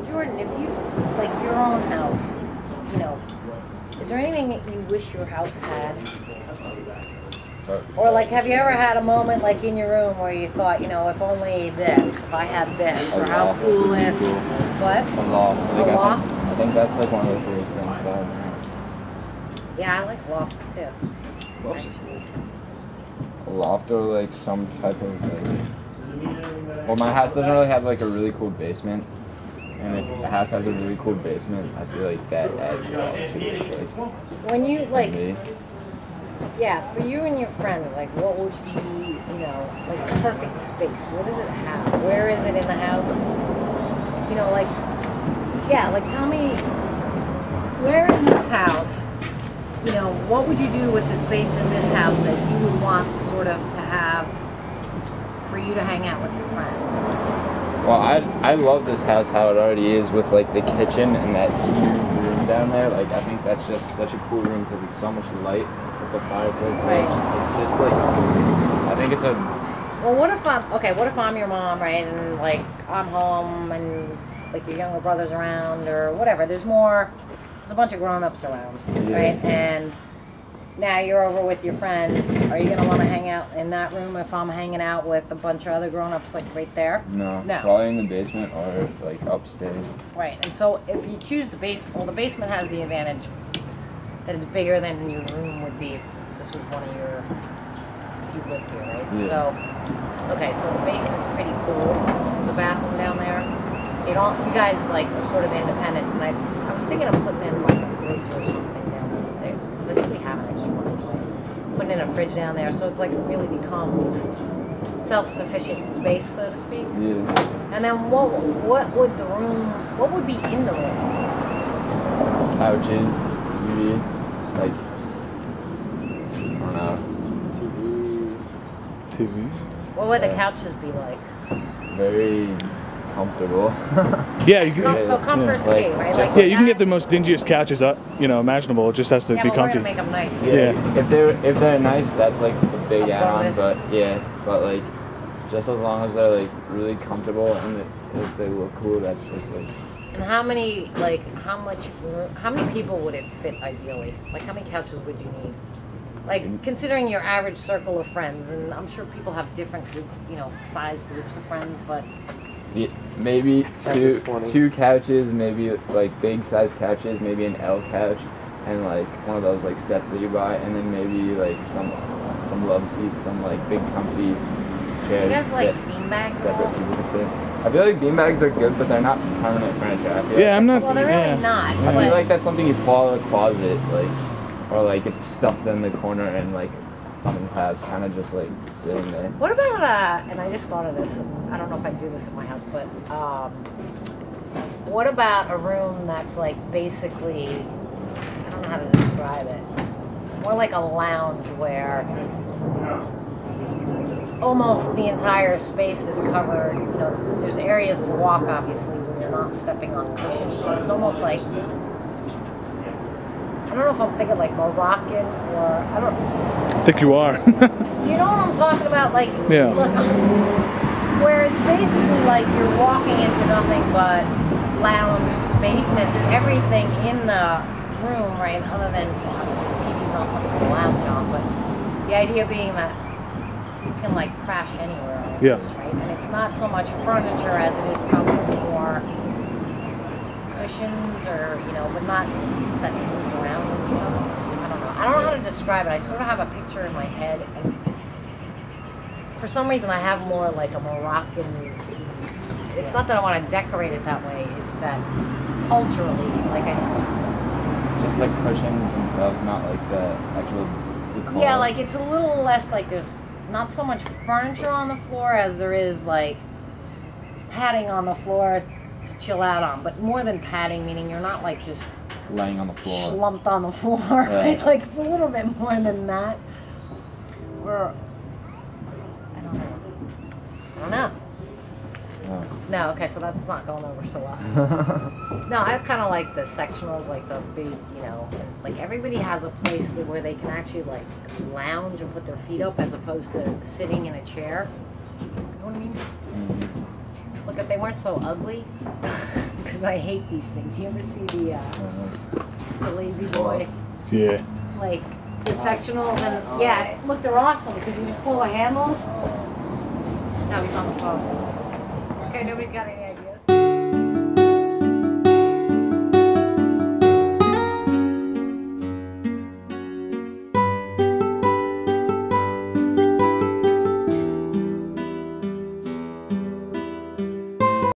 Jordan, if you, like your own house, you know, is there anything that you wish your house had? Or like, have you ever had a moment like in your room where you thought, you know, if only this, if I had this, or how cool if, what? A loft. A loft? I think that's like one of the coolest things that I've Yeah, I like lofts too. Lofts is cool. A loft or like some type of like, well, my house doesn't really have like a really cool basement. And if a house has a really cool basement, I feel like that adds a lot to it. It's like, when you like, me. yeah, for you and your friends, like what would be, you know, like a perfect space? What does it have? Where is it in the house? You know, like, yeah, like tell me, where in this house, you know, what would you do with the space in this house that you would want sort of to have for you to hang out with your friends? Well, I love this house how it already is with like the kitchen and that huge room down there. Like I think that's just such a cool room because it's so much light with the fireplace there. It's just like, I think it's a. Well, what if I'm your mom, right? And like I'm home and like your younger brother's around or whatever. There's a bunch of grown-ups around, right? And now you're over with your friends. Are you gonna want to hang out in that room if I'm hanging out with a bunch of other grown-ups like right there? No. No. Probably in the basement or like upstairs. Right. And so if you choose the basement, well, the basement has the advantage that it's bigger than your room would be if this was one of your, if you lived here, right? Yeah. So, okay, so the basement's pretty cool. There's a bathroom down there. So you guys like are sort of independent. And I was thinking of putting in like a fridge or something downstairs. Because I think we have an extra one anyway. Putting in a fridge down there, so it's like it really becomes self-sufficient space, so to speak. Yeah. And then what would be in the room? Couches, TV, like, I don't know. TV. What would the couches be like? Very comfortable. Yeah, you So comfort's key, Like, right? just- Like yeah, you can get the most dingiest couches imaginable. It just has to yeah, be but we're comfy. gonna make them nice. Yeah. If they're nice, that's like the big A add-on. bonus. But like, just as long as they're like really comfortable and if they look cool, that's just like. And how many people would it fit ideally? Like how many couches would you need? Like considering your average circle of friends, and I'm sure people have different group, size groups of friends, but Yeah, maybe two couches, maybe like big size couches, maybe an L couch, and like one of those like sets that you buy, and then maybe like some love seats, some like big comfy chairs. you guys like that beanbags? separate people can sit. I feel like beanbags are good, but they're not permanent furniture. I feel Yeah, like, I'm not. Well, they're yeah. really not. I feel But like that's something you pull out of the closet, like, or like it's stuffed in the corner and like someone's house, kind of just like sitting there. what about and I just thought of this. I don't know if I do this at my house, but what about a room that's like basically, I don't know how to describe it, more like a lounge where almost the entire space is covered. There's areas to walk, obviously, when you're not stepping on cushions. So it's almost like, I don't know if I'm thinking like Moroccan or I don't. I think you are. Do you know what I'm talking about? Like, Yeah. look, where it's basically like you're walking into nothing but lounge space and everything in the room, right? Other than obviously the TV's not something to lounge on, but the idea being that you can like crash anywhere, almost, Yeah. right? And it's not so much furniture as it is probably more cushions or but not that moves around and stuff. I don't know how to describe it. I sort of have a picture in my head, and for some reason I have more like a Moroccan. It's not that I want to decorate it that way. It's that culturally, like Just like cushions themselves, not like the actual decor. yeah, like it's a little less like there's not so much furniture on the floor as there is like padding on the floor to chill out on, but more than padding, meaning you're not like just laying on the floor. slumped on the floor, right? Like it's a little bit more than that. Or I don't know. Yeah. No, okay, so that's not going over so well. No, I kind of like the sectionals, like the big, and like everybody has a place where they can actually like lounge and put their feet up as opposed to sitting in a chair. You know what I mean? Mhm. Look, if they weren't so ugly, because I hate these things. You ever see the Lazy Boy? Yeah. Like the sectionals and yeah, look, they're awesome because you just pull the handles. Now he's on the phone. Okay, nobody's got any